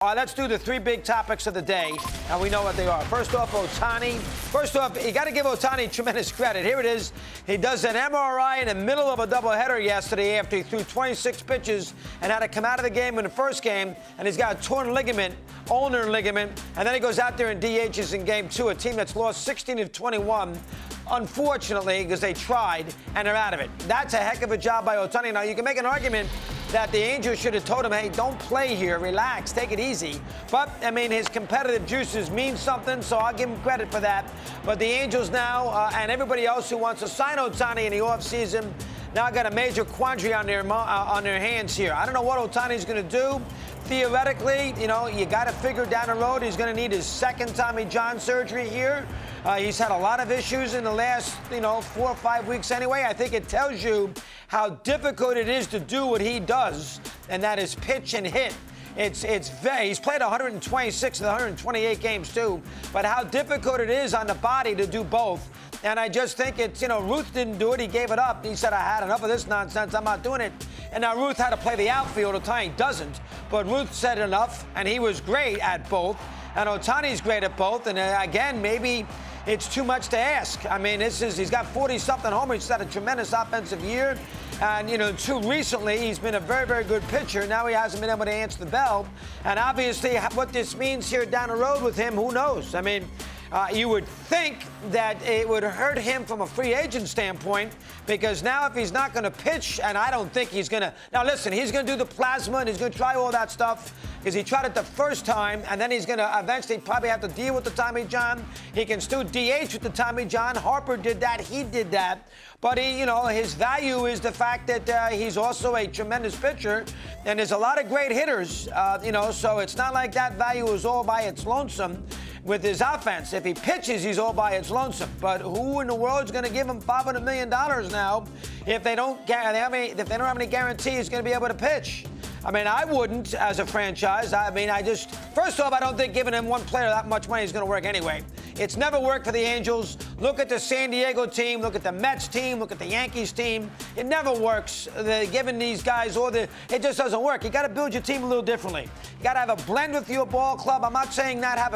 All right, let's do the three big topics of the day, and we know what they are. First off, Ohtani. First off, you got to give Ohtani tremendous credit. Here it is. He does an MRI in the middle of a doubleheader yesterday after he threw 26 pitches and had to come out of the game in the first game, and he's got a torn ligament, ulnar ligament, and then he goes out there and DHs in game two, a team that's lost 16 of 21. Unfortunately, because they tried, and they're out of it. That's a heck of a job by Ohtani. Now, you can make an argument that the Angels should have told him, hey, don't play here, relax, take it easy. But, I mean, his competitive juices mean something, so I'll give him credit for that. But the Angels now, and everybody else who wants to sign Ohtani in the offseason, now got a major quandary on their hands here. I don't know what Ohtani's going to do. Theoretically, you know, you got to figure down the road he's going to need his second Tommy John surgery here. He's had a lot of issues in the last, 4 or 5 weeks anyway. I think it tells you how difficult it is to do what he does, and that is pitch and hit. He's played 126 of the 128 games too, but how difficult it is on the body to do both. And I just think it's, Ruth didn't do it. He gave it up. He said, I had enough of this nonsense. I'm not doing it. And now Ruth had to play the outfield. Ohtani doesn't. But Ruth said enough, and he was great at both. And Ohtani's great at both. And again, maybe it's too much to ask. I mean, he's got 40-something homers. He's had a tremendous offensive year. And, too recently, he's been a very, very good pitcher. Now he hasn't been able to answer the bell. And obviously, what this means here down the road with him, who knows? I mean, you would think that it would hurt him from a free agent standpoint, because now if he's not going to pitch, and I don't think he's going to. Now, listen, he's going to do the plasma, and he's going to try all that stuff, because he tried it the first time, and then he's going to eventually probably have to deal with the Tommy John. He can still DH with the Tommy John. Harper did that. He did that. But his value is the fact that he's also a tremendous pitcher, and there's a lot of great hitters, so it's not like that value is all by its lonesome with his offense. If he pitches, he's all by its lonesome. But who in the world is going to give him $500 million now if they don't have any guarantee he's going to be able to pitch? I mean, I wouldn't as a franchise. First off, I don't think giving him one player that much money is going to work anyway. It's never worked for the Angels. Look at the San Diego team. Look at the Mets team. Look at the Yankees team. It never works. They're giving these guys it just doesn't work. You got to build your team a little differently. You got to have a blend with your ball club. I'm not saying not have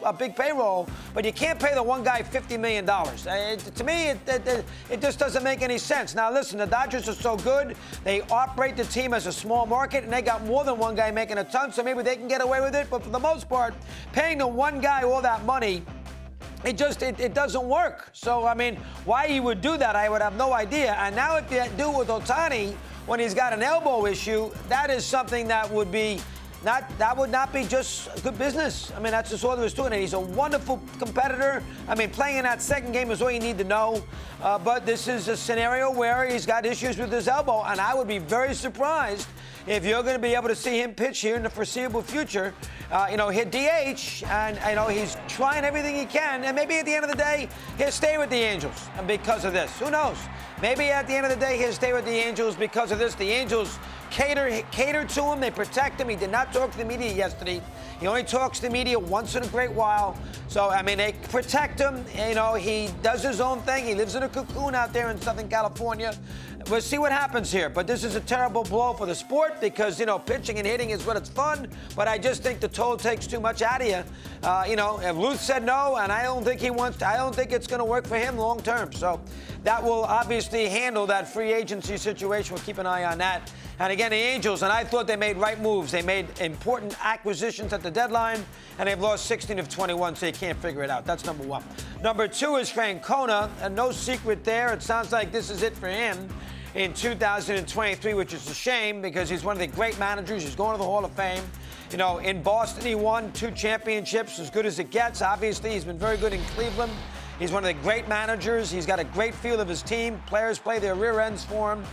a big payroll, but you can't pay the one guy $50 million. To me, it just doesn't make any sense. Now, listen, the Dodgers are so good. They operate the team as a small market, and they got more than one guy making a ton, so maybe they can get away with it. But for the most part, paying the one guy all that money, it doesn't work. So, I mean, why he would do that, I would have no idea. And now if you do with Ohtani, when he's got an elbow issue, that is something that would not be just good business. I mean, that's just all there is to it. And he's a wonderful competitor. I mean, playing in that second game is all you need to know. But this is a scenario where he's got issues with his elbow, and I would be very surprised if you're going to be able to see him pitch here in the foreseeable future. Hit DH, and, he's trying everything he can. And maybe at the end of the day, he'll stay with the Angels because of this. Who knows? Maybe at the end of the day, he'll stay with the Angels because of this. The Angels cater to him. They protect him. He did not talk to the media yesterday. He only talks to the media once in a great while. So, I mean, they protect him. He does his own thing. He lives in a cocoon out there in Southern California. We'll see what happens here. But this is a terrible blow for the sport because, pitching and hitting is what it's fun. But I just think the toll takes too much out of you. If Ruth said no, and I don't think it's going to work for him long term. So that will obviously handle that free agency situation. We'll keep an eye on that. And again, the Angels, and I thought they made right moves. They made important acquisitions at the deadline, and they've lost 16 of 21, so you can't figure it out. That's number one. Number two is Francona, and no secret there. It sounds like this is it for him in 2023, which is a shame because he's one of the great managers. He's going to the Hall of Fame. In Boston, he won 2 championships, as good as it gets. Obviously, he's been very good in Cleveland. He's one of the great managers. He's got a great feel of his team. Players play their rear ends for him.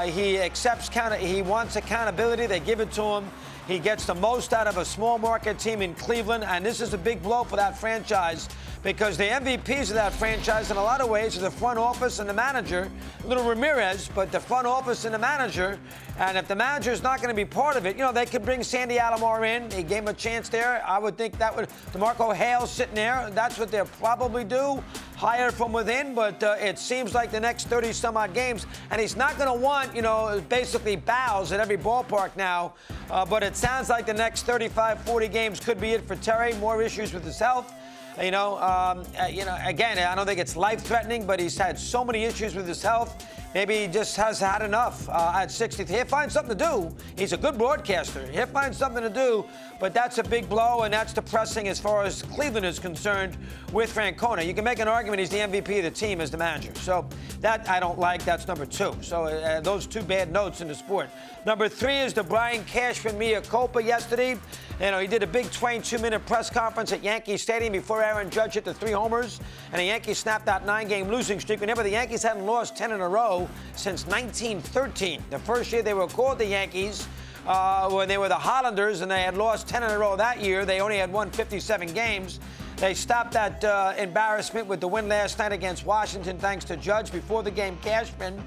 He wants accountability. They give it to him. He gets the most out of a small market team in Cleveland, and this is a big blow for that franchise because the MVPs of that franchise in a lot of ways are the front office and the manager. Little Ramirez, but the front office and the manager. And if the manager is not going to be part of it, they could bring Sandy Alomar in. They gave him a chance there. I would think that would. DeMarco Hale sitting there. That's what they'll probably do. hire from within, but it seems like the next 30-some-odd games, and he's not going to want, basically bows at every ballpark now, but it sounds like the next 35, 40 games could be it for Terry. More issues with his health. Again, I don't think it's life-threatening, but he's had so many issues with his health. Maybe he just has had enough at 60. He'll find something to do. He's a good broadcaster. He'll find something to do, but that's a big blow, and that's depressing as far as Cleveland is concerned with Francona. You can make an argument he's the MVP of the team as the manager. So that I don't like. That's number 2. So those 2 bad notes in the sport. Number 3 is the Brian Cashman mea culpa yesterday. He did a big 22-minute press conference at Yankee Stadium before Aaron Judge hit the 3 homers, and the Yankees snapped that 9-game losing streak. Remember, the Yankees hadn't lost 10 in a row since 1913. The first year they were called the Yankees when they were the Hollanders, and they had lost 10 in a row that year. They only had won 57 games. They stopped that embarrassment with the win last night against Washington, thanks to Judge. Before the game, Cashman,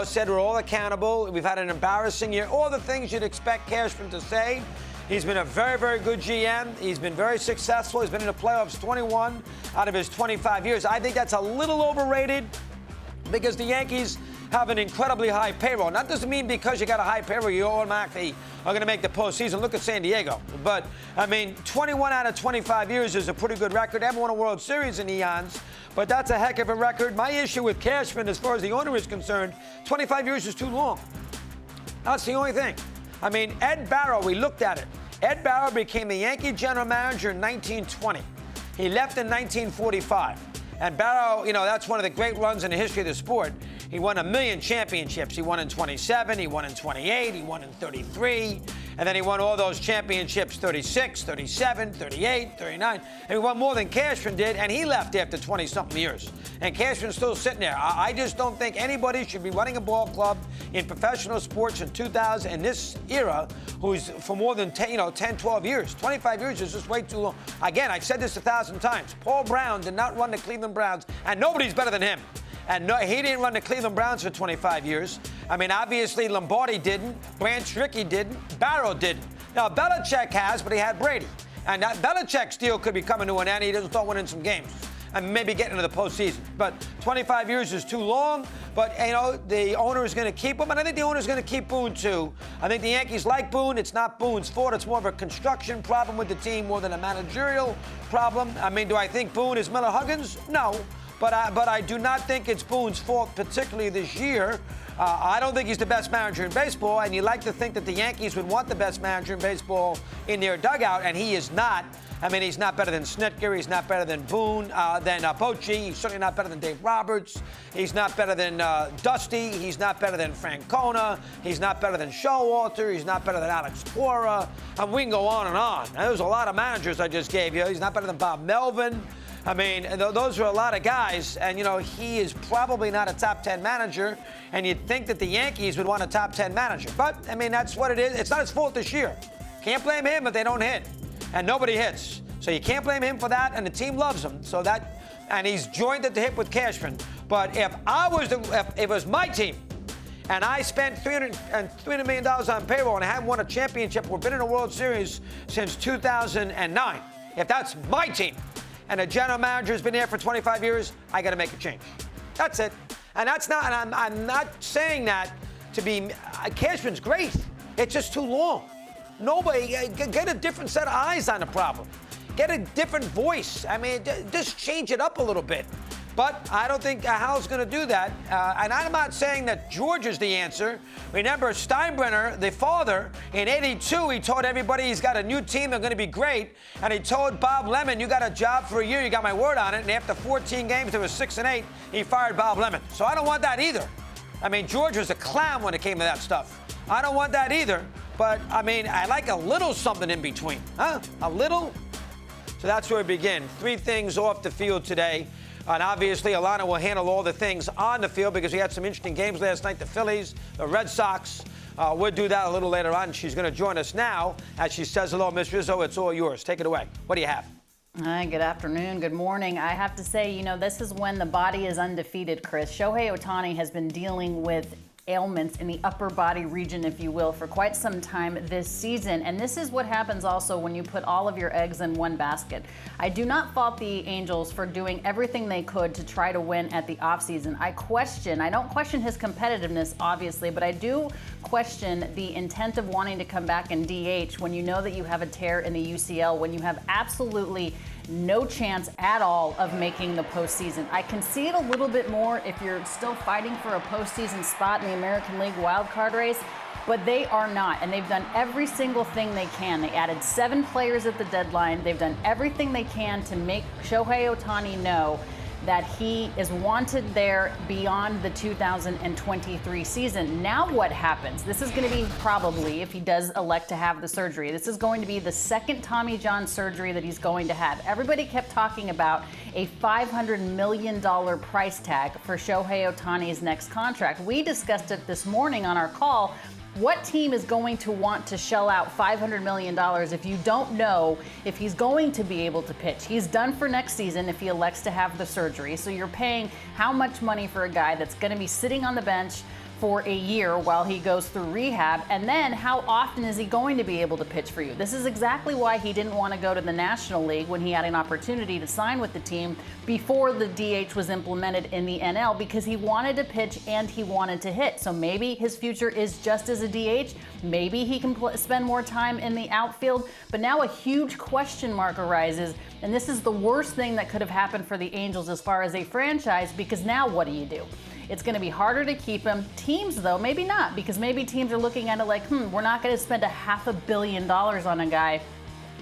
said we're all accountable. We've had an embarrassing year. All the things you'd expect Cashman to say. He's been a very, very good GM. He's been very successful. He's been in the playoffs 21 out of his 25 years. I think that's a little overrated because the Yankees have an incredibly high payroll. That doesn't mean because you got a high payroll, you automatically are going to make the postseason. Look at San Diego. But, 21 out of 25 years is a pretty good record. Haven't won a World Series in eons, but that's a heck of a record. My issue with Cashman, as far as the owner is concerned, 25 years is too long. That's the only thing. Ed Barrow, we looked at it. Ed Barrow became the Yankee general manager in 1920. He left in 1945. And Barrow, that's one of the great runs in the history of the sport. He won 1 million championships. He won in 27, he won in 28, he won in 33, and then he won all those championships 36, 37, 38, 39. And he won more than Cashman did, and he left after 20-something years. And Cashman's still sitting there. I just don't think anybody should be running a ball club in professional sports in 2000, in this era, who's for more than 10, 12 years. 25 years is just way too long. Again, I've said this 1,000 times. Paul Brown did not run the Cleveland Browns, and nobody's better than him. And no, he didn't run the Cleveland Browns for 25 years. Obviously, Lombardi didn't. Branch Rickey didn't. Barrow didn't. Now, Belichick has, but he had Brady. And that Belichick's deal could be coming to an end. He doesn't start winning some games and maybe getting into the postseason. But 25 years is too long. But, the owner is going to keep him. And I think the owner is going to keep Boone, too. I think the Yankees like Boone. It's not Boone's fault. It's more of a construction problem with the team more than a managerial problem. Do I think Boone is Miller Huggins? No. But I do not think it's Boone's fault, particularly this year. I don't think he's the best manager in baseball, and you like to think that the Yankees would want the best manager in baseball in their dugout, and he is not. He's not better than Snitker. He's not better than Boone, than Bochy. He's certainly not better than Dave Roberts. He's not better than Dusty. He's not better than Francona. He's not better than Showalter. He's not better than Alex Cora. We can go on and on. There's a lot of managers I just gave you. He's not better than Bob Melvin. Those are a lot of guys, and, he is probably not a top 10 manager, and you'd think that the Yankees would want a top 10 manager. But, that's what it is. It's not his fault this year. Can't blame him if they don't hit, and nobody hits. So you can't blame him for that, and the team loves him. And he's joined at the hip with Cashman. But if it was my team, and I spent $300 million on payroll, and I haven't won a championship or been in a World Series since 2009, if that's my team, and a general manager has been there for 25 years, I got to make a change. That's it. And that's not, and I'm not saying that to be, Cashman's great. It's just too long. Nobody, get a different set of eyes on the problem. Get a different voice. Just change it up a little bit. But I don't think Hal's going to do that. And I'm not saying that George is the answer. Remember, Steinbrenner, the father, in '82, he told everybody he's got a new team, they're going to be great. And he told Bob Lemon, you got a job for a year, you got my word on it. And after 14 games, there was 6-8, he fired Bob Lemon. So I don't want that either. George was a clown when it came to that stuff. I don't want that either. But, I like a little something in between. Huh? A little? So that's where we begin. 3 things off the field today. And obviously, Alanna will handle all the things on the field because we had some interesting games last night. The Phillies, the Red Sox. We'll do that a little later on. She's going to join us now. As she says hello, Miss Rizzo, it's all yours. Take it away. What do you have? Hi, good afternoon, good morning. I have to say, this is when the body is undefeated, Chris. Shohei Ohtani has been dealing with ailments in the upper body region, if you will, for quite some time this season. And this is what happens also when you put all of your eggs in one basket. I do not fault the Angels for doing everything they could to try to win at the offseason. I don't question his competitiveness, obviously, but I do question the intent of wanting to come back in DH when you know that you have a tear in the UCL, when you have absolutely no chance at all of making the postseason. I can see it a little bit more if you're still fighting for a postseason spot in the American League wildcard race, but they are not, and they've done every single thing they can. They added 7 players at the deadline. They've done everything they can to make Shohei Ohtani know that he is wanted there beyond the 2023 season. Now what happens? This is going to be probably, if he does elect to have the surgery, this is going to be the second Tommy John surgery that he's going to have. Everybody kept talking about a $500 million price tag for Shohei Ohtani's next contract. We discussed it this morning on our call. What team is going to want to shell out $500 million if you don't know if he's going to be able to pitch? He's done for next season if he elects to have the surgery. So you're paying how much money for a guy that's going to be sitting on the bench for a year while he goes through rehab? And then how often is he going to be able to pitch for you? This is exactly why he didn't want to go to the National League when he had an opportunity to sign with the team before the DH was implemented in the NL, because he wanted to pitch and he wanted to hit. So maybe his future is just as a DH. Maybe he can spend more time in the outfield. But now a huge question mark arises, and this is the worst thing that could have happened for the Angels as far as a franchise, because now what do? It's going to be harder to keep him. Teams, though, maybe not, because maybe teams are looking at it like, we're not going to spend $500 million on a guy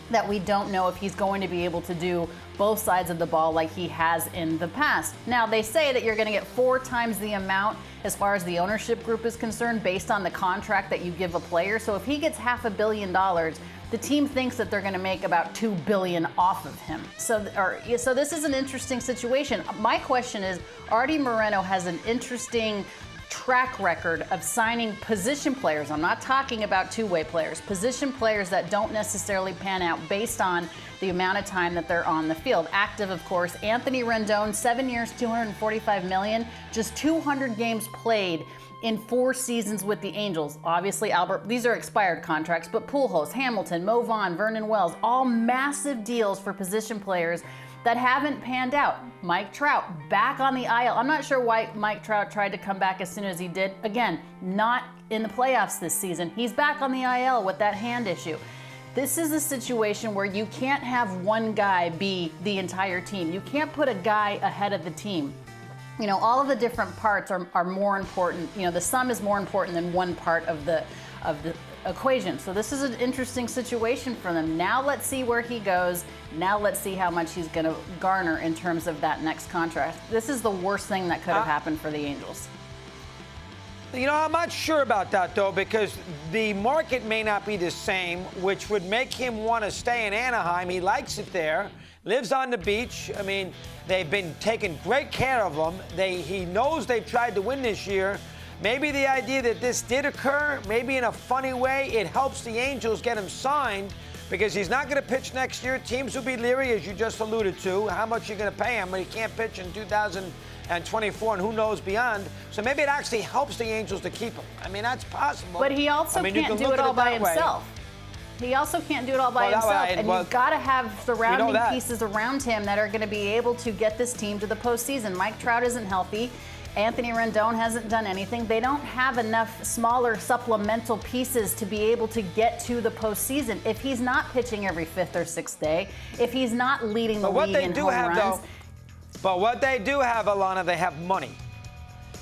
that we don't know if he's going to be able to do both sides of the ball like he has in the past. Now, they say that you're going to get 4 times the amount as far as the ownership group is concerned based on the contract that you give a player. So if he gets $500 million, the team thinks that they're going to make about $2 billion off of him. So this is an interesting situation. My question is, Artie Moreno has an interesting track record of signing position players. I'm not talking about two-way players, position players that don't necessarily pan out based on the amount of time that they're on the field. Active, of course, Anthony Rendon, 7 years, $245 million, just 200 games played in 4 seasons with the Angels. Obviously, Albert, these are expired contracts, but Pujols, Hamilton, Mo Vaughn, Vernon Wells, all massive deals for position players that haven't panned out. Mike Trout, back on the IL. I'm not sure why Mike Trout tried to come back as soon as he did. Again, not in the playoffs this season. He's back on the IL with that hand issue. This is a situation where you can't have one guy be the entire team. You can't put a guy ahead of the team. You know, all of the different parts are more important. You know, the sum is more important than one part of the equation. So this is an interesting situation for them. Now let's see where he goes. Now let's see how much he's going to garner in terms of that next contract. This is the worst thing that could have happened for the Angels. You know, I'm not sure about that, though, because the market may not be the same, which would make him want to stay in Anaheim. He likes it there, lives on the beach. I mean, they've been taking great care of him. He knows they've tried to win this year. Maybe the idea that this did occur, maybe in a funny way, it helps the Angels get him signed, because he's not going to pitch next year. Teams will be leery, as you just alluded to. How much are you going to pay him when he can't pitch in 2024 and who knows beyond? So maybe it actually helps the Angels to keep him. I mean, that's possible. But he also can't do it all by himself. He also can't do it all by himself. And you've got to have surrounding pieces around him that are going to be able to get this team to the postseason. Mike Trout isn't healthy. Anthony Rendon hasn't done anything. They don't have enough smaller supplemental pieces to be able to get to the postseason. If he's not pitching every 5th or 6th day, if he's not leading the league in home runs. But what they do have, Alanna, they have money.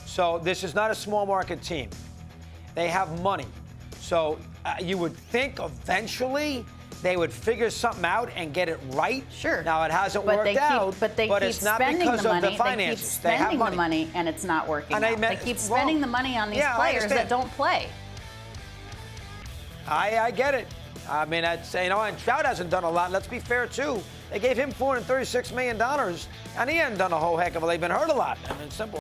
So this is not a small market team. They have money. So you would think eventually they would figure something out and get it right. Sure. Now, it hasn't worked out, but it's not because of the finances. They keep spending the money, and it's not working out. They keep spending the money on these players that don't play. I get it. I mean, and Trout hasn't done a lot. Let's be fair, too. They gave him $436 million, and he hasn't done a whole heck of a lot. They've been hurt a lot. I mean, simple.